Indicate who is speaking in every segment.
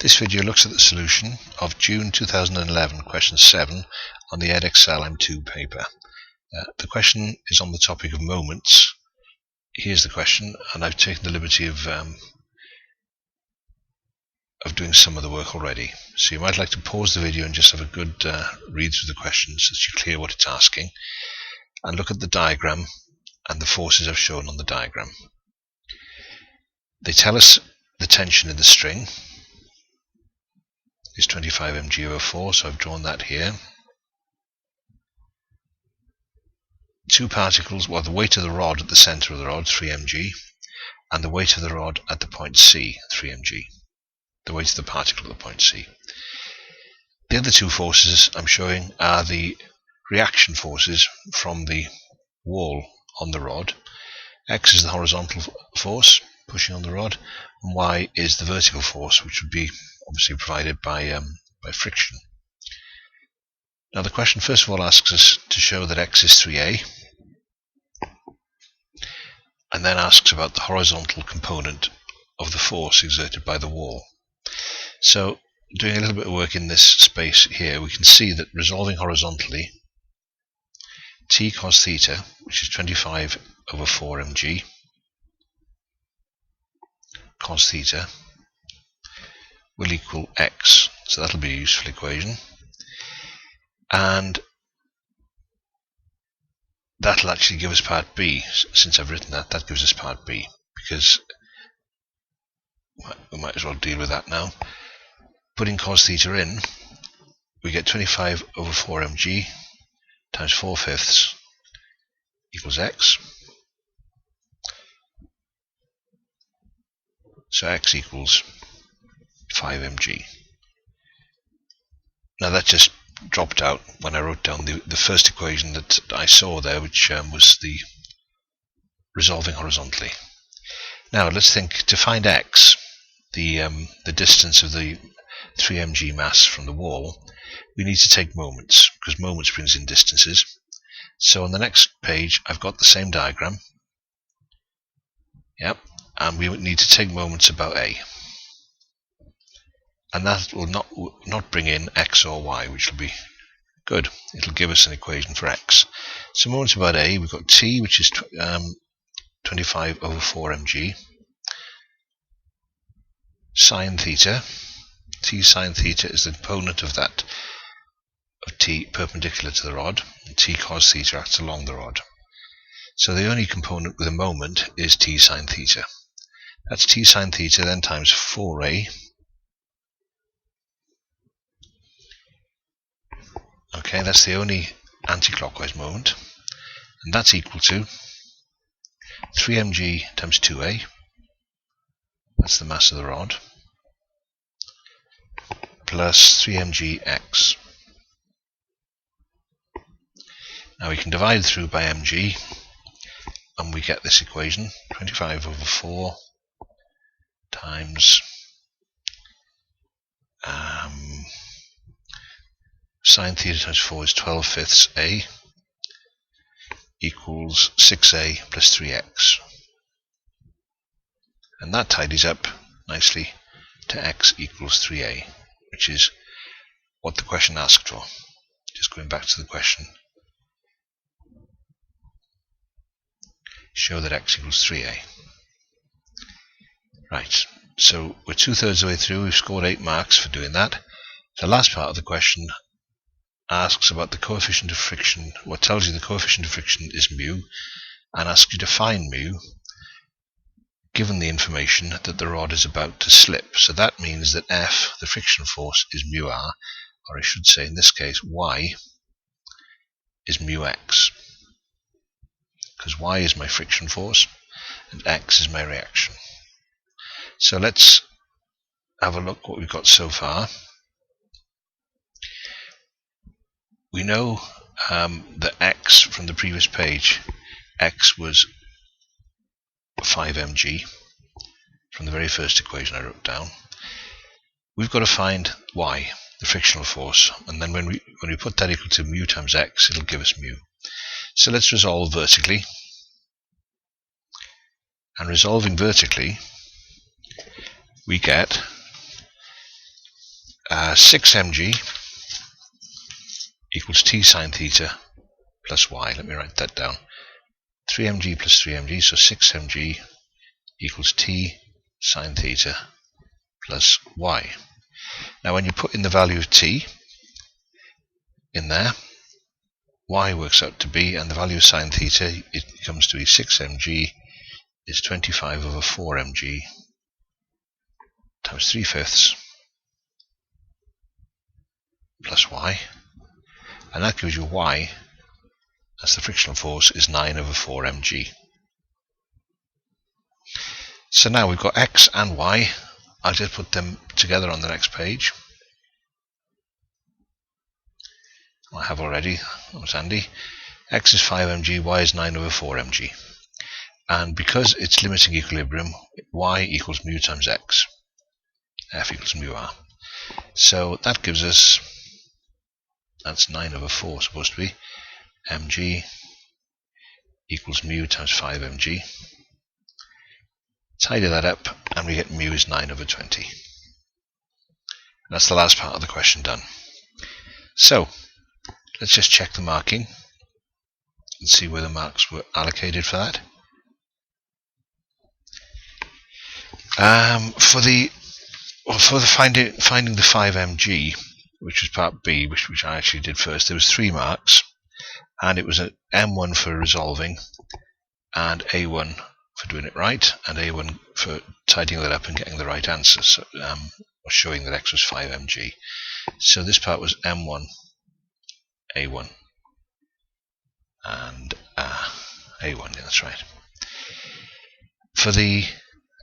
Speaker 1: This video looks at the solution of June 2011 question 7 on the Edx M2 paper. The question is on the topic of moments. Here's the question, and I've taken the liberty of doing some of the work already. So you might like to pause the video and just have a good read through the questions so that you're clear what it's asking, and look at the diagram and the forces I've shown on the diagram. They tell us the tension in the string is 25 mg over 4, so I've drawn that here. Two particles, well, the weight of the rod at the center of the rod, 3 mg, and the weight of the rod at the point C, 3 mg. The weight of the particle at the point C. The other two forces I'm showing are the reaction forces from the wall on the rod. X is the horizontal force pushing on the rod, and Y is the vertical force, which would be obviously provided by friction. Now the question first of all asks us to show that X is 3a, and then asks about the horizontal component of the force exerted by the wall. So doing a little bit of work in this space here, we can see that resolving horizontally, t cos theta, which is 25 over 4 mg cos theta, will equal x. So that'll be a useful equation, and that'll actually give us part B. Since I've written that, that gives us part B, because we might as well deal with that now. Putting cos theta in, we get 25 over 4 mg times 4/5 equals x. So x equals 5 mg. Now that just dropped out when I wrote down the first equation that I saw there, which was the resolving horizontally. Now let's think, to find x, the distance of the 3 mg mass from the wall, we need to take moments, because moments brings in distances. So on the next page I've got the same diagram. Yep. And we would need to take moments about a, and that will not bring in x or y, which will be good. It'll give us an equation for x. So moments about a, we've got t, which is 25 over 4 mg, sine theta. T sine theta is the component of that, of t perpendicular to the rod, and t cos theta acts along the rod. So the only component with a moment is t sine theta. That's t sine theta then times 4a. Okay, that's the only anti-clockwise moment, and that's equal to 3 mg times 2a. That's the mass of the rod, plus 3 mg x. Now we can divide through by mg, and we get this equation, 25 over 4 times sine theta times 4 is 12/5 a, equals 6a plus 3x. And that tidies up nicely to x equals 3a, which is what the question asked for. Just going back to the question, show that x equals 3a. Right, so we're 2/3 of the way through. We've scored 8 marks for doing that. The last part of the question asks about the coefficient of friction, what tells you the coefficient of friction is mu, and asks you to find mu given the information that the rod is about to slip. So that means that F, the friction force, is mu r, or I should say in this case Y is mu x, because Y is my friction force and X is my reaction. So let's have a look what we've got so far. We know that x from the previous page, x was 5 mg from the very first equation I wrote down. We've got to find y, the frictional force, and then when we put that equal to mu times x, it'll give us mu. So let's resolve vertically. And resolving vertically, we get 6mg equals t sine theta plus y. Let me write that down. 3mg plus 3mg, so 6mg equals t sine theta plus y. Now when you put in the value of t in there, y works out to be, and the value of sine theta, it comes to be 6mg is 25 over 4mg times 3/5 plus y, and that gives you y as the frictional force is 9 over 4mg. So now we've got x and y. I'll just put them together on the next page. I have already, that was handy. X is 5mg, y is 9 over 4mg. And because it's limiting equilibrium, y equals mu times x. F equals mu r. So that gives us, that's 9 over 4 supposed to be, mg equals mu times 5mg. Tidy that up and we get mu is 9 over 20. And that's the last part of the question done. So let's just check the marking and see where the marks were allocated for that. For the finding the 5mg, which was part B, which I actually did first, there was 3 marks, and it was an M1 for resolving, and A1 for doing it right, and A1 for tidying that up and getting the right answer, so, or showing that x was 5mg. So this part was M1, A1, and A1, yeah, that's right. For the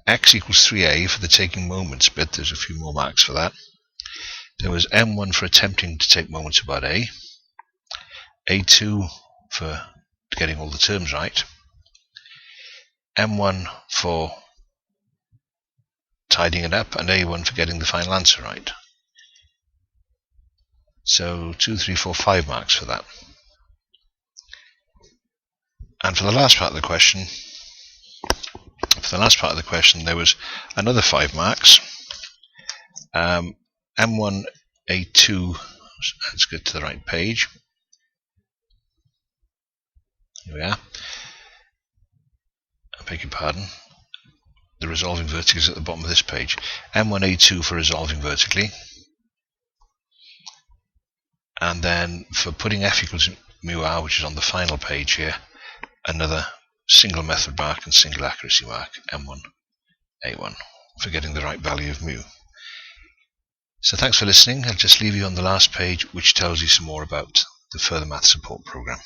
Speaker 1: x equals 3a, for the taking moments bit, there's a few more marks for that. There was M1 for attempting to take moments about A, A2 for getting all the terms right, M1 for tidying it up, and A1 for getting the final answer right. So 2, 3, 4, 5 marks for that. And for the last part of the question, there was another 5 marks. M1, A2, let's get to the right page. Here we are. I beg your pardon. The resolving vertically is at the bottom of this page. M1, A2 for resolving vertically. And then for putting F equals mu r, which is on the final page here, another single method mark and single accuracy mark, M1, A1, for getting the right value of mu. So thanks for listening. I'll just leave you on the last page, which tells you some more about the Further Math Support program.